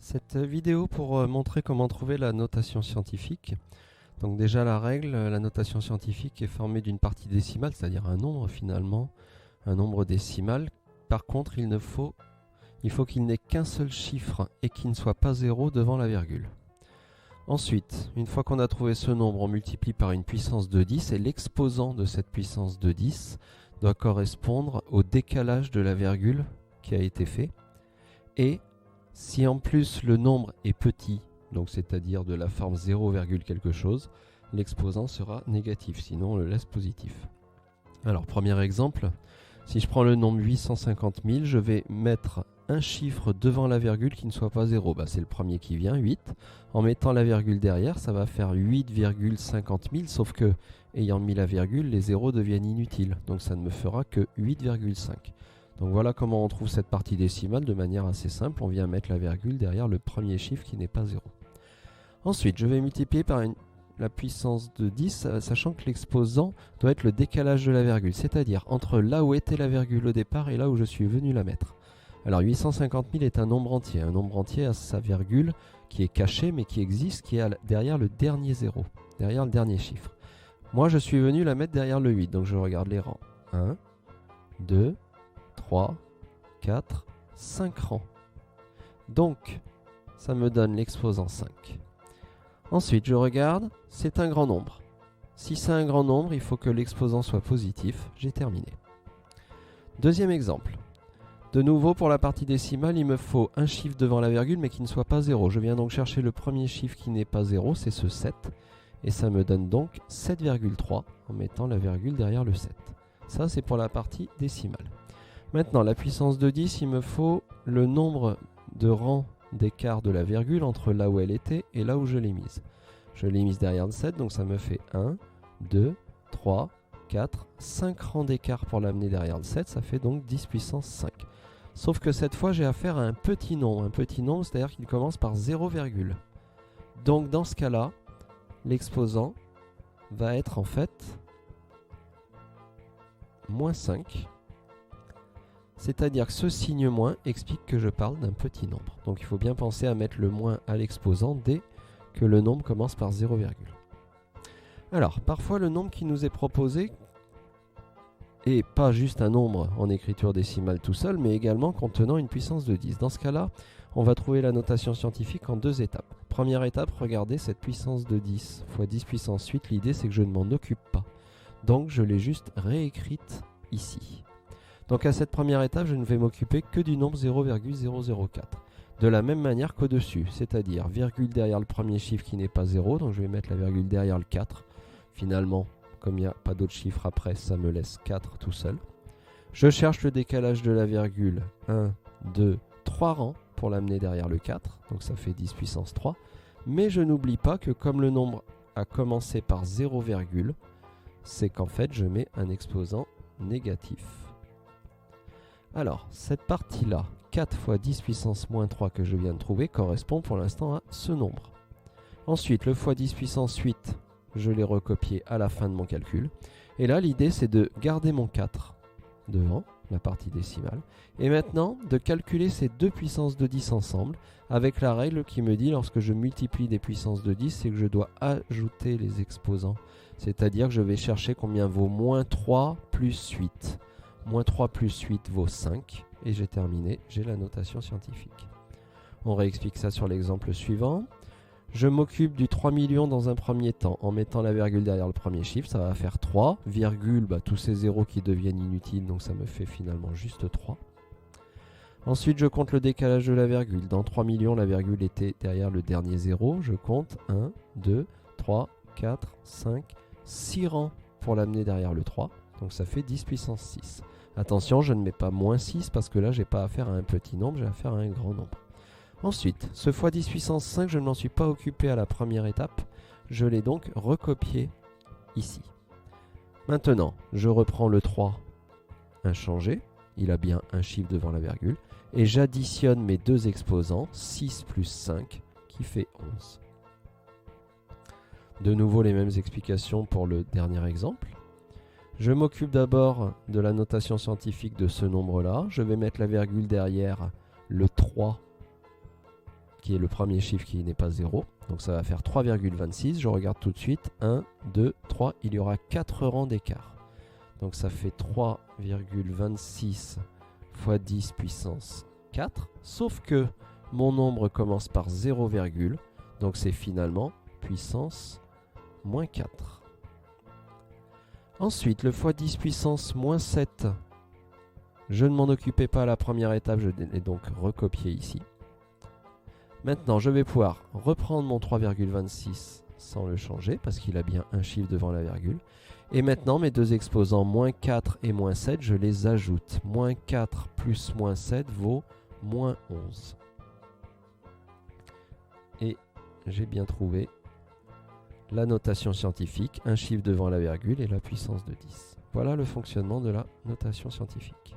Cette vidéo pour montrer comment trouver la notation scientifique. Donc déjà la règle, la notation scientifique est formée d'une partie décimale, c'est-à-dire un nombre finalement, un nombre décimal. Par contre, il faut qu'il n'ait qu'un seul chiffre et qu'il ne soit pas 0 devant la virgule. Ensuite, une fois qu'on a trouvé ce nombre, on multiplie par une puissance de 10 et l'exposant de cette puissance de 10 doit correspondre au décalage de la virgule qui a été fait. Et si en plus le nombre est petit, donc c'est-à-dire de la forme 0, quelque chose, l'exposant sera négatif, sinon on le laisse positif. Alors premier exemple, si je prends le nombre 850 000, je vais mettre un chiffre devant la virgule qui ne soit pas 0. C'est le premier qui vient, 8. En mettant la virgule derrière, ça va faire 8,50 000, sauf que, ayant mis la virgule, les zéros deviennent inutiles. Donc ça ne me fera que 8,5. Donc voilà comment on trouve cette partie décimale de manière assez simple. On vient mettre la virgule derrière le premier chiffre qui n'est pas 0. Ensuite, je vais multiplier par la puissance de 10, sachant que l'exposant doit être le décalage de la virgule, c'est-à-dire entre là où était la virgule au départ et là où je suis venu la mettre. Alors 850 000 est un nombre entier. Un nombre entier a sa virgule qui est cachée mais qui existe, qui est derrière le dernier 0, derrière le dernier chiffre. Moi, je suis venu la mettre derrière le 8, donc je regarde les rangs. 1, 2, 3, 4, 5 rangs. Donc, ça me donne l'exposant 5. Ensuite, je regarde, c'est un grand nombre. Si c'est un grand nombre, il faut que l'exposant soit positif. J'ai terminé. Deuxième exemple. De nouveau, pour la partie décimale, il me faut un chiffre devant la virgule, mais qui ne soit pas 0. Je viens donc chercher le premier chiffre qui n'est pas 0, c'est ce 7. Et ça me donne donc 7,3 en mettant la virgule derrière le 7. Ça, c'est pour la partie décimale. Maintenant, la puissance de 10, il me faut le nombre de rangs d'écart de la virgule entre là où elle était et là où je l'ai mise. Je l'ai mise derrière le 7, donc ça me fait 1, 2, 3, 4, 5 rangs d'écart pour l'amener derrière le 7, ça fait donc 10 puissance 5. Sauf que cette fois, j'ai affaire à un petit nombre, c'est-à-dire qu'il commence par 0, donc dans ce cas-là, l'exposant va être en fait moins 5. C'est-à-dire que ce signe moins explique que je parle d'un petit nombre. Donc il faut bien penser à mettre le moins à l'exposant dès que le nombre commence par 0, Alors, parfois le nombre qui nous est proposé est pas juste un nombre en écriture décimale tout seul, mais également contenant une puissance de 10. Dans ce cas-là, on va trouver la notation scientifique en deux étapes. Première étape, regardez cette puissance de 10 fois 10 puissance 8. L'idée, c'est que je ne m'en occupe pas. Donc je l'ai juste réécrite ici. Donc à cette première étape, je ne vais m'occuper que du nombre 0,004. De la même manière qu'au-dessus, c'est-à-dire virgule derrière le premier chiffre qui n'est pas 0, donc je vais mettre la virgule derrière le 4. Finalement, comme il n'y a pas d'autres chiffres après, ça me laisse 4 tout seul. Je cherche le décalage de la virgule, 1, 2, 3 rangs pour l'amener derrière le 4, donc ça fait 10 puissance 3. Mais je n'oublie pas que comme le nombre a commencé par 0, c'est qu'en fait je mets un exposant négatif. Alors, cette partie-là, 4 fois 10 puissance moins 3 que je viens de trouver, correspond pour l'instant à ce nombre. Ensuite, le fois 10 puissance 8, je l'ai recopié à la fin de mon calcul. Et là, l'idée, c'est de garder mon 4 devant, la partie décimale. Et maintenant, de calculer ces deux puissances de 10 ensemble, avec la règle qui me dit, lorsque je multiplie des puissances de 10, c'est que je dois ajouter les exposants. C'est-à-dire que je vais chercher combien vaut moins 3 plus 8. Moins 3 plus 8 vaut 5. Et j'ai terminé, j'ai la notation scientifique. On réexplique ça sur l'exemple suivant. Je m'occupe du 3 millions dans un premier temps en mettant la virgule derrière le premier chiffre. Ça va faire 3, virgule, tous ces zéros qui deviennent inutiles, donc ça me fait finalement juste 3. Ensuite, je compte le décalage de la virgule. Dans 3 millions, la virgule était derrière le dernier zéro. Je compte 1, 2, 3, 4, 5, 6 rangs pour l'amener derrière le 3. Donc ça fait 10 puissance 6. Attention, je ne mets pas moins 6 parce que là, je n'ai pas affaire à un petit nombre, j'ai affaire à un grand nombre. Ensuite, ce fois 10 puissance 5, je ne m'en suis pas occupé à la première étape. Je l'ai donc recopié ici. Maintenant, je reprends le 3 inchangé. Il a bien un chiffre devant la virgule. Et j'additionne mes deux exposants, 6 plus 5, qui fait 11. De nouveau, les mêmes explications pour le dernier exemple. Je m'occupe d'abord de la notation scientifique de ce nombre-là. Je vais mettre la virgule derrière le 3 qui est le premier chiffre qui n'est pas 0. Donc ça va faire 3,26. Je regarde tout de suite. 1, 2, 3. Il y aura 4 rangs d'écart. Donc ça fait 3,26 fois 10 puissance 4. Sauf que mon nombre commence par 0, donc c'est finalement puissance moins 4. Ensuite, le fois 10 puissance moins 7. Je ne m'en occupais pas à la première étape, je l'ai donc recopié ici. Maintenant, je vais pouvoir reprendre mon 3,26 sans le changer, parce qu'il a bien un chiffre devant la virgule. Et maintenant, mes deux exposants, moins 4 et moins 7, je les ajoute. Moins 4 plus moins 7 vaut moins 11. Et j'ai bien trouvé la notation scientifique, un chiffre devant la virgule et la puissance de 10. Voilà le fonctionnement de la notation scientifique.